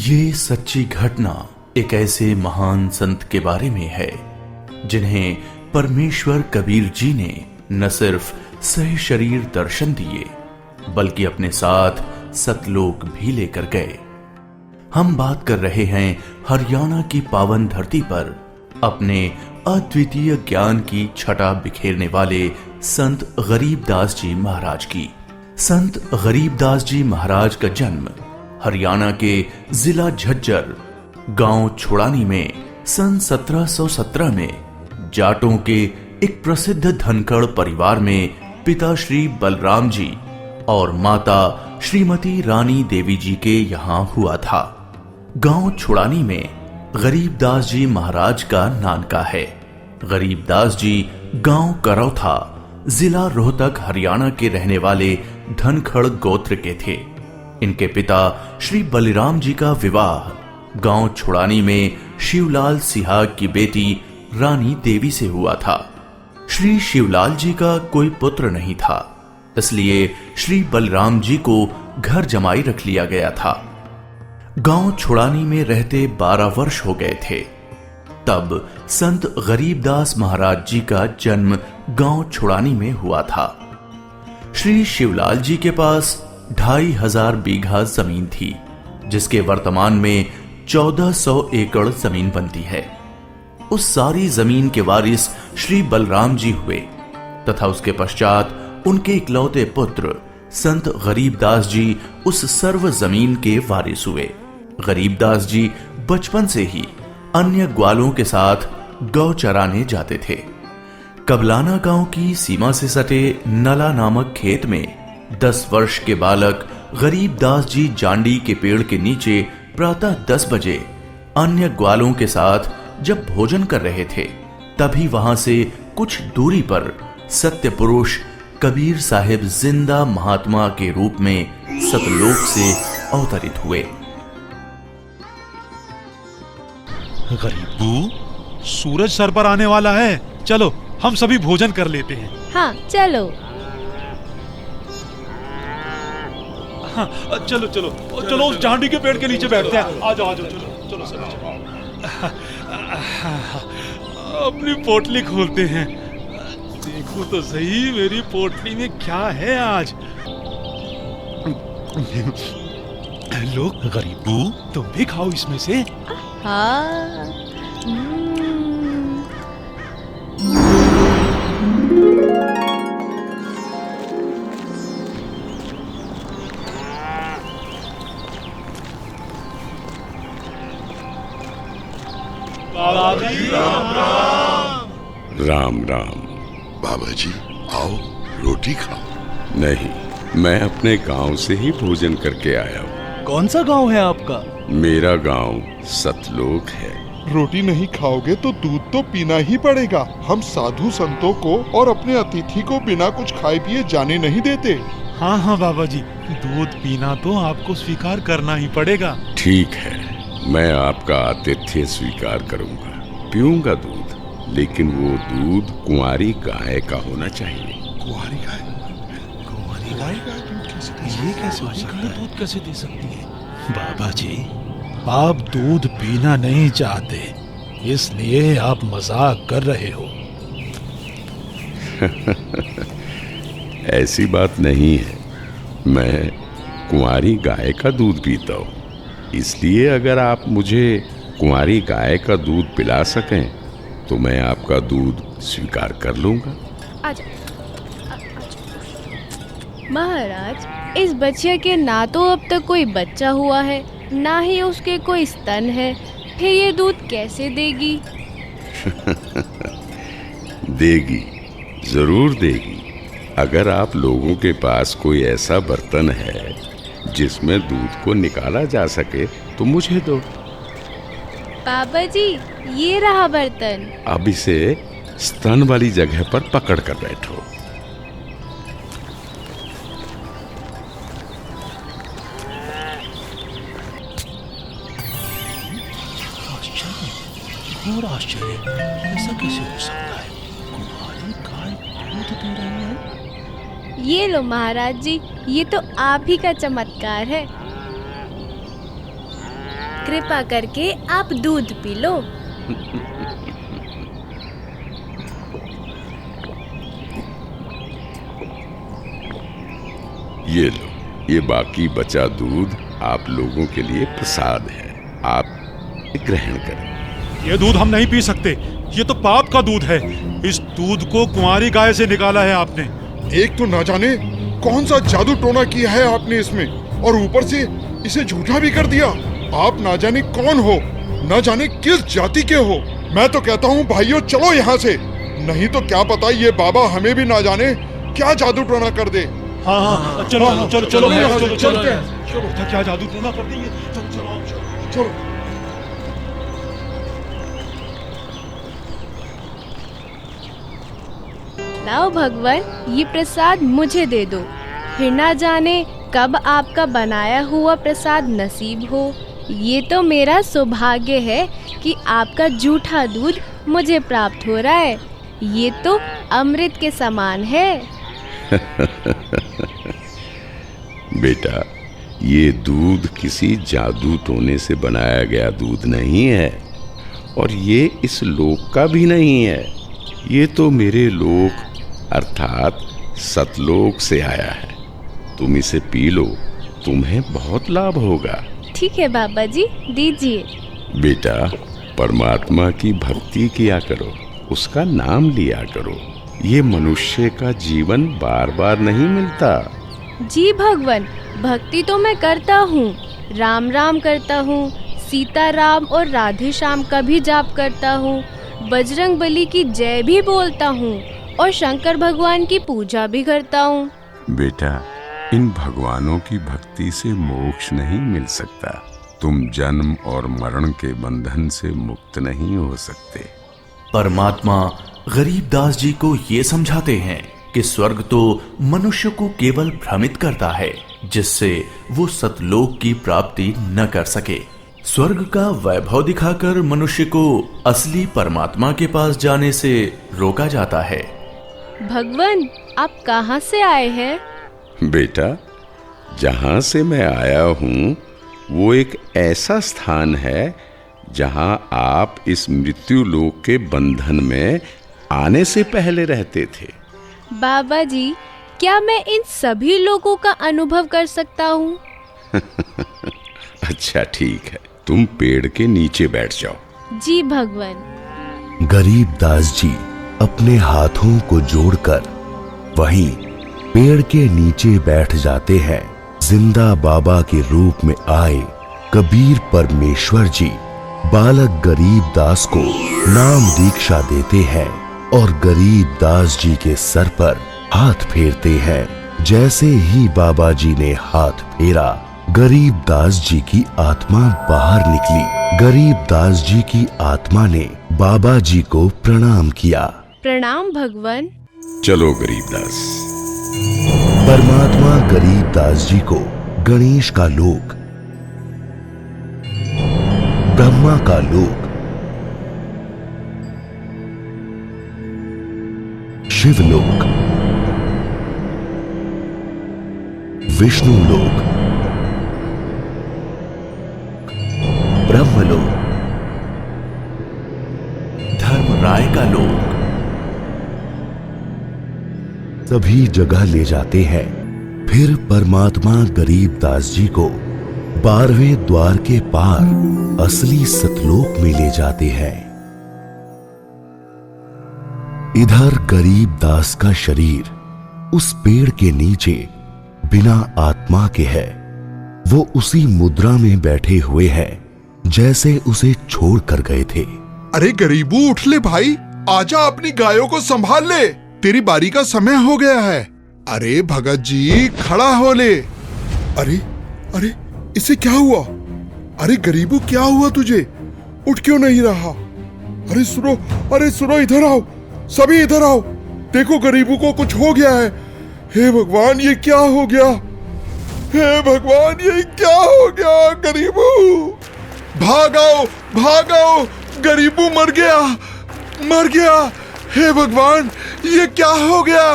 ये सच्ची घटना एक ऐसे महान संत के बारे में है जिन्हें परमेश्वर कबीर जी ने न सिर्फ सह शरीर दर्शन दिए बल्कि अपने साथ सतलोक भी लेकर गए। हम बात कर रहे हैं हरियाणा की पावन धरती पर अपने अद्वितीय ज्ञान की छटा बिखेरने वाले संत गरीबदास जी महाराज की। संत गरीबदास जी महाराज का जन्म हरियाणा के जिला झज्जर गांव छुड़ानी में सन 1717 में जाटों के एक प्रसिद्ध धनखड़ परिवार में पिता श्री बलराम जी और माता श्रीमती रानी देवी जी के यहाँ हुआ था। गांव छुड़ानी में गरीबदास जी महाराज का नानका है। गरीबदास जी गांव करौथा जिला रोहतक हरियाणा के रहने वाले धनखड़ गोत्र के थे। इनके पिता श्री बलिराम जी का विवाह गांव छुड़ानी में शिवलाल सिहाग की बेटी रानी देवी से हुआ था। श्री शिवलाल जी का कोई पुत्र नहीं था, इसलिए श्री बलराम जी को घर जमाई रख लिया गया था। गांव छुड़ानी में रहते 12 वर्ष हो गए थे तब संत गरीबदास महाराज जी का जन्म गांव छुड़ानी में हुआ था। श्री शिवलाल जी के पास 2500 बीघा जमीन थी, जिसके वर्तमान में 1400 एकड़ जमीन बनती है। उस सारी जमीन के वारिस श्री बलराम जी हुए तथा उसके पश्चात उनके इकलौते पुत्र संत गरीबदास जी उस सर्व जमीन के वारिस हुए। गरीबदास जी बचपन से ही अन्य ग्वालों के साथ गौ चराने जाते थे। कबलाना गांव की सीमा से सटे नला नामक खेत में 10 वर्ष के बालक गरीबदास जी जांडी के पेड़ के नीचे प्रातः 10 बजे अन्य ग्वालों के साथ जब भोजन कर रहे थे, तभी वहां से कुछ दूरी पर सत्य पुरुष कबीर साहिब जिंदा महात्मा के रूप में सतलोक से अवतरित हुए। गरीबू, सूरज सर पर आने वाला है, चलो हम सभी भोजन कर लेते हैं। हाँ चलो। हाँ, चलो चलो चलो उस जांडी के पेड़ के नीचे बैठते हैं। आ जाओ चलो चलो चलो। अपनी पोटली खोलते हैं, देखो तो सही मेरी पोटली में क्या है आज। लो गरीबू, तुम भी खाओ इसमें से। हाँ। राम राम। बाबा जी आओ, रोटी खाओ। नहीं, मैं अपने गांव से ही भोजन करके आया हूँ। कौन सा गांव है आपका? मेरा गांव सतलोक है। रोटी नहीं खाओगे तो दूध तो पीना ही पड़ेगा। हम साधु संतों को और अपने अतिथि को बिना कुछ खाए पिए जाने नहीं देते। हाँ हाँ बाबा जी, दूध पीना तो आपको स्वीकार करना ही पड़ेगा। ठीक है, मैं आपका आतिथ्य स्वीकार करूंगा, पीऊंगा दूध, लेकिन वो दूध कुंवारी गाय का होना चाहिए। कुंवारी गाय? कुंवारी गाय? ये कैसे हो सकता है? दूध कैसे दे सकती है? बाबा जी, आप दूध पीना नहीं चाहते, इसलिए आप मजाक कर रहे हो। ऐसी बात नहीं है, मैं कुंवारी गाय का दूध पीता हूँ, इसलिए अगर आप मुझे कुंवारी गाय का दूध पिला सकें तो मैं आपका दूध स्वीकार कर लूंगा। आजा। महाराज, इस बच्चे के ना तो अब तक कोई बच्चा हुआ है, ना ही उसके कोई स्तन है, फिर ये दूध कैसे देगी? देगी, जरूर देगी। अगर आप लोगों के पास कोई ऐसा बर्तन है जिसमें दूध को निकाला जा सके तो मुझे दो। बाबा जी, ये रहा बर्तन। अब इसे स्तन वाली जगह पर पकड़ कर बैठो। आश्चर्य, घोर आश्चर्य, ऐसा कैसे हो सकता है? कुंवारी गाय दूध दे रही है। ये लो महाराज जी, ये तो आप ही का चमत्कार है। कृपा करके आप दूध पी लो। ये लो, ये बाकी बचा दूध आप लोगों के लिए प्रसाद है, आप ग्रहण करें। ये दूध हम नहीं पी सकते, ये तो पाप का दूध है। इस दूध को कुंवारी गाय से निकाला है आपने। एक तो ना जाने कौन सा जादू टोना किया है आपने इसमें, और ऊपर से इसे झूठा भी कर दिया। आप ना जाने कौन हो, ना जाने किस जाति के हो। मैं तो कहता हूँ भाइयों चलो यहाँ से, नहीं तो क्या पता ये बाबा हमें भी ना जाने क्या जादू टोना कर दे। हाँ हाँ चलो चलो चलो चलो चलो चलो क्या जादू टोना कर देंगे। चलो चलो चलो। लाओ भगवान, ये प्रसाद मुझे दे दो, फिर ना जाने कब आपका बनाया हुआ प्रसाद नसीब हो। ये तो मेरा सौभाग्य है कि आपका जूठा दूध मुझे प्राप्त हो रहा है। ये तो अमृत के समान है। बेटा, ये दूध किसी जादू टोने से बनाया गया दूध नहीं है, और ये इस लोक का भी नहीं है। ये तो मेरे लोक अर्थात सतलोक से आया है। तुम इसे पी लो, तुम्हें बहुत लाभ होगा। ठीक है बाबा जी, दीजिए। बेटा, परमात्मा की भक्ति किया करो, उसका नाम लिया करो। ये मनुष्य का जीवन बार बार नहीं मिलता। जी भगवान, भक्ति तो मैं करता हूँ, राम राम करता हूँ, सीता राम और राधे श्याम का भी जाप करता हूँ, बजरंग बली की जय भी बोलता हूँ और शंकर भगवान की पूजा भी करता हूँ। बेटा, इन भगवानों की भक्ति से मोक्ष नहीं मिल सकता। तुम जन्म और मरण के बंधन से मुक्त नहीं हो सकते। परमात्मा गरीबदास जी को ये समझाते हैं कि स्वर्ग तो मनुष्य को केवल भ्रमित करता है, जिससे वो सतलोक की प्राप्ति न कर सके। स्वर्ग का वैभव दिखाकर मनुष्य को असली परमात्मा के पास जाने से रोका जाता है। भगवान, आप कहाँ से आए हैं? बेटा, जहां से मैं आया हूं वो एक ऐसा स्थान है जहां आप इस मृत्यु लोक के बंधन में आने से पहले रहते थे। बाबा जी, क्या मैं इन सभी लोगों का अनुभव कर सकता हूँ? अच्छा ठीक है, तुम पेड़ के नीचे बैठ जाओ। जी भगवान। गरीबदास जी अपने हाथों को जोड़कर वहीं पेड़ के नीचे बैठ जाते हैं। जिंदा बाबा के रूप में आए कबीर परमेश्वर जी बालक गरीबदास को नाम दीक्षा देते हैं और गरीबदास जी के सर पर हाथ फेरते हैं। जैसे ही बाबा जी ने हाथ फेरा, गरीबदास जी की आत्मा बाहर निकली। गरीबदास जी की आत्मा ने बाबा जी को प्रणाम किया। प्रणाम भगवान। चलो गरीबदास। परमात्मा गरीबदास जी को गणेश का लोक, ब्रह्मा का लोक, शिवलोक, विष्णु लोक, ब्रह्मलोक, धर्मराय का लोक, सभी जगह ले जाते हैं। फिर परमात्मा गरीबदास जी को 12वें द्वार के पार असली सतलोक में ले जाते हैं। इधर गरीबदास का शरीर उस पेड़ के नीचे बिना आत्मा के है। वो उसी मुद्रा में बैठे हुए हैं जैसे उसे छोड़ कर गए थे। अरे गरीबू, उठ ले भाई, आजा, अपनी गायों को संभाल ले, तेरी बारी का समय हो गया है। अरे भगत जी, खड़ा हो ले। अरे अरे, इसे क्या हुआ? अरे गरीबू, क्या हुआ तुझे? उठ क्यों नहीं रहा? अरे सुनो, अरे सुनो, इधर आओ, सभी इधर आओ। देखो गरीबू को कुछ हो गया है। हे भगवान, ये क्या हो गया? हे भगवान, ये क्या हो गया? गरीबू, भागो भागो, गरीबू मर गया, मर गया। हे भगवान, ये क्या हो गया?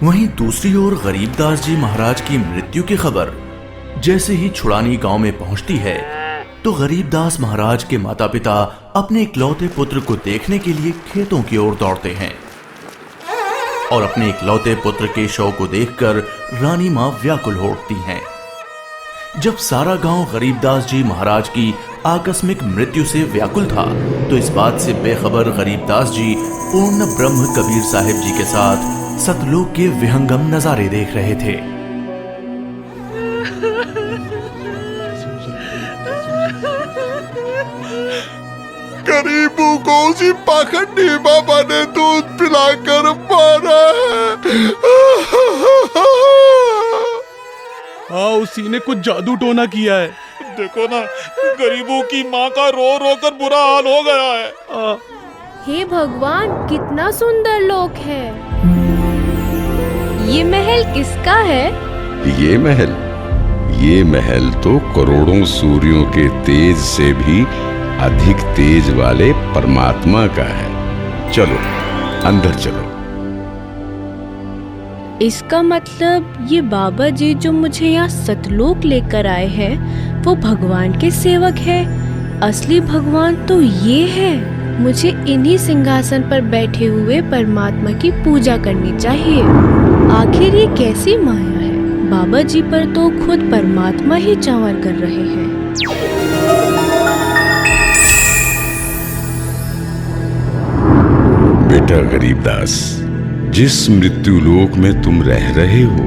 वहीं दूसरी ओर गरीबदास जी महाराज की मृत्यु की खबर जैसे ही छुड़ानी गांव में पहुंचती है, तो गरीबदास महाराज के माता पिता अपने इकलौते पुत्र को देखने के लिए खेतों की ओर दौड़ते हैं और अपने इकलौते पुत्र के शव को देखकर रानी मां व्याकुल हो उठती हैं। जब सारा गांव गरीबदास जी महाराज की आकस्मिक मृत्यु से व्याकुल था, तो इस बात से बेखबर गरीबदास जी पूर्ण ब्रह्म कबीर साहिब जी के साथ सतलोक के विहंगम नजारे देख रहे थे। गरीबों को उसी पाखंडी बाबा ने दूध पिलाकर मारा है। हाँ, उसी ने कुछ जादू टोना किया है। देखो ना, गरीबों की माँ का रो रो कर बुरा हाल हो गया है। हे भगवान, कितना सुंदर लोक है। ये महल किसका है? ये महल तो करोड़ों सूर्यों के तेज से भी अधिक तेज वाले परमात्मा का है। चलो अंदर चलो। इसका मतलब ये बाबा जी जो मुझे यहाँ सतलोक लेकर आए हैं, वो भगवान के सेवक है। असली भगवान तो ये है। मुझे इन्हीं सिंहासन पर बैठे हुए परमात्मा की पूजा करनी चाहिए। आखिर ये कैसी माया है? बाबा जी पर तो खुद परमात्मा ही चावर कर रहे हैं। बेटा गरीबदास, जिस मृत्यु लोक में तुम रह रहे हो,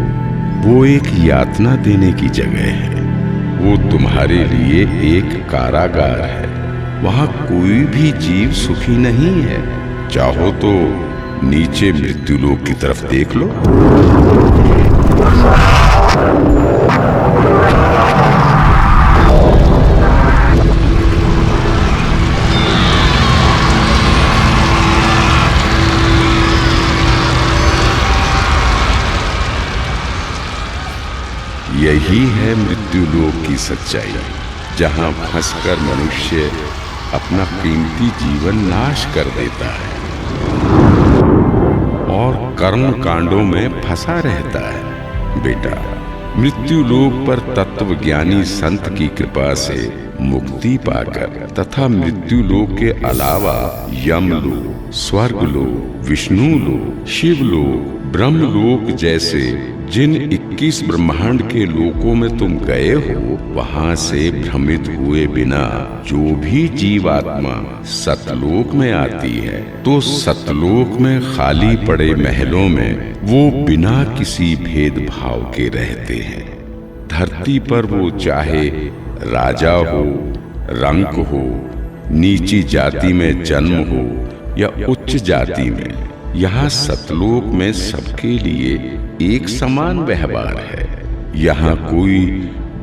वो एक यातना देने की जगह है। वो तुम्हारे लिए एक कारागार है। वहां कोई भी जीव सुखी नहीं है। चाहो तो नीचे मृत्यु लोक की तरफ देख लो। यही है मृत्यु लोक की सच्चाई, जहां फंसकर मनुष्य अपना कीमती जीवन नाश कर देता है और कर्म कांडों में फंसा रहता है। बेटा, मृत्यु लोक पर तत्वज्ञानी संत की कृपा से मुक्ति पाकर तथा मृत्यु लोक के अलावा यमलोक, स्वर्गलोक, विष्णु लोक, शिवलोक, ब्रह्मलोक जैसे जिन 21 ब्रह्मांड के लोकों में तुम गए हो, वहां से भ्रमित हुए बिना जो भी जीवात्मा सतलोक में आती है, तो सतलोक में खाली पड़े महलों में वो बिना किसी भेदभाव के रहते हैं। धरती पर वो चाहे राजा हो, रंक हो, नीची जाति में जन्म हो या उच्च जाति में, यहाँ सतलोक में सबके लिए एक समान व्यवहार है। यहाँ कोई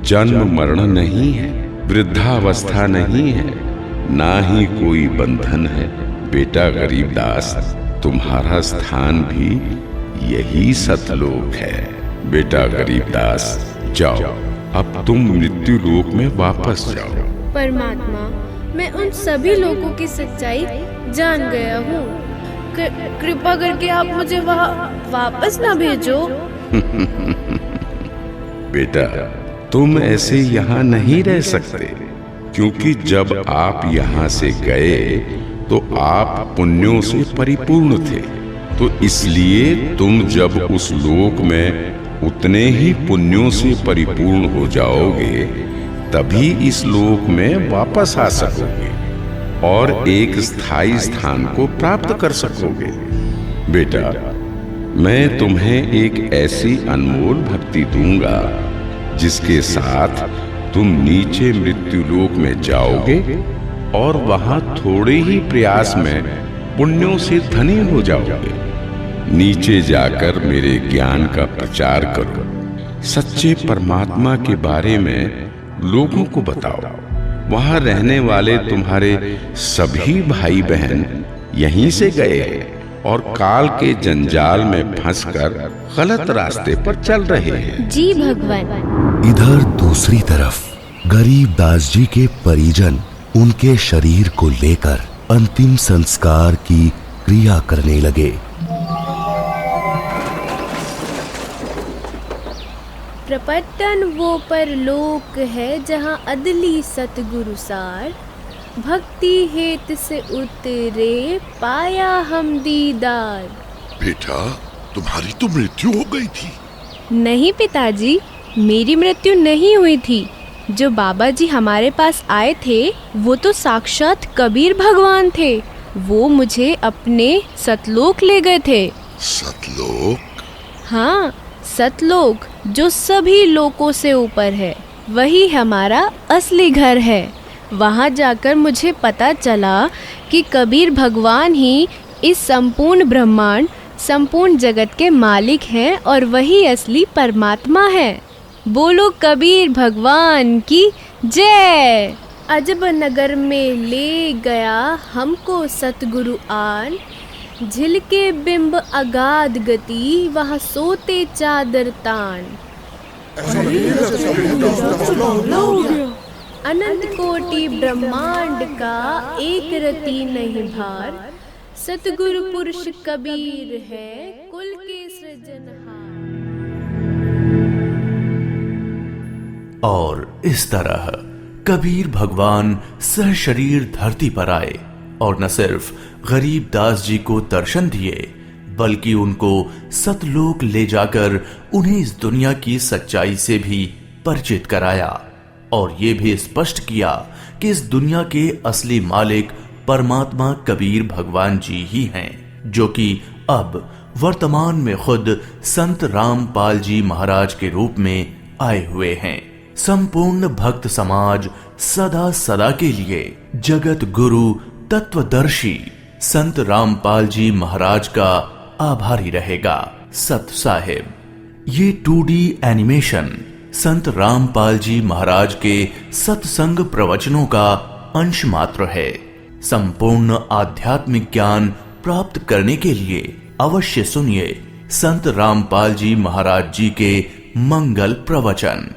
जन्म मरण नहीं है, वृद्धावस्था नहीं है, ना ही कोई बंधन है। बेटा गरीबदास, तुम्हारा स्थान भी यही सतलोक है। बेटा गरीबदास, जाओ, अब तुम मृत्यु लोक में वापस जाओ। परमात्मा, मैं उन सभी लोगों की सच्चाई जान गया हूँ। कृपा करके आप मुझे वहाँ वापस ना भेजो। बेटा, तुम ऐसे यहाँ नहीं रह सकते, क्योंकि जब आप यहाँ से गए तो आप पुण्यों से परिपूर्ण थे। तो इसलिए तुम जब उस लोक में उतने ही पुण्यों से परिपूर्ण हो जाओगे, तभी इस लोक में वापस आ सकोगे और एक स्थायी स्थान को प्राप्त कर सकोगे। बेटा, मैं तुम्हें एक ऐसी अनमोल भक्ति दूंगा जिसके साथ तुम नीचे मृत्यु लोक में जाओगे और वहां थोड़े ही प्रयास में पुण्यों से धनी हो जाओगे। नीचे जाकर मेरे ज्ञान का प्रचार करो, सच्चे परमात्मा के बारे में लोगों को बताओ। वहां रहने वाले तुम्हारे सभी भाई बहन यहीं से गए हैं और काल के जंजाल में फंसकर गलत रास्ते पर चल रहे हैं। जी भगवान। इधर दूसरी तरफ गरीबदास जी के परिजन उनके शरीर को लेकर अंतिम संस्कार की क्रिया करने लगे। प्रपतन वो परलोक है जहाँ अदली सतगुरु सार, भक्ति हेत से उतरे पाया हम दीदार। बेटा, तुम्हारी तो मृत्यु हो गई थी। नहीं पिताजी, मेरी मृत्यु नहीं हुई थी। जो बाबा जी हमारे पास आए थे वो तो साक्षात कबीर भगवान थे। वो मुझे अपने सतलोक ले गए थे। सतलोक? हाँ, सतलोक जो सभी लोकों से ऊपर है, वही हमारा असली घर है। वहाँ जाकर मुझे पता चला कि कबीर भगवान ही इस संपूर्ण ब्रह्मांड, संपूर्ण जगत के मालिक हैं और वही असली परमात्मा है। बोलो कबीर भगवान की जय। अजब नगर में ले गया हमको सतगुरु आन, झिलके बिंब अगाध गति वहाँ सोते चादर तान। अनंत कोटि ब्रह्मांड का एक रति नहीं भार, सतगुरु पुरुष कबीर है कुल के सृजनहार। और इस तरह कबीर भगवान सहशरीर धरती पर आए और न सिर्फ गरीब दास जी को दर्शन दिए, बल्कि उनको सतलोक ले जाकर उन्हें इस दुनिया की सच्चाई से भी परिचित कराया और ये भी स्पष्ट किया कि इस दुनिया के असली मालिक परमात्मा कबीर भगवान जी ही हैं, जो कि अब वर्तमान में खुद संत रामपाल जी महाराज के रूप में आए हुए हैं। संपूर्ण भक्त समाज सदा सदा के लिए जगत गुरु तत्वदर्शी संत रामपाल जी महाराज का आभारी रहेगा। सत साहिब। ये 2D एनिमेशन संत रामपाल जी महाराज के सत्संग प्रवचनों का अंश मात्र है। संपूर्ण आध्यात्मिक ज्ञान प्राप्त करने के लिए अवश्य सुनिए संत रामपाल जी महाराज जी के मंगल प्रवचन।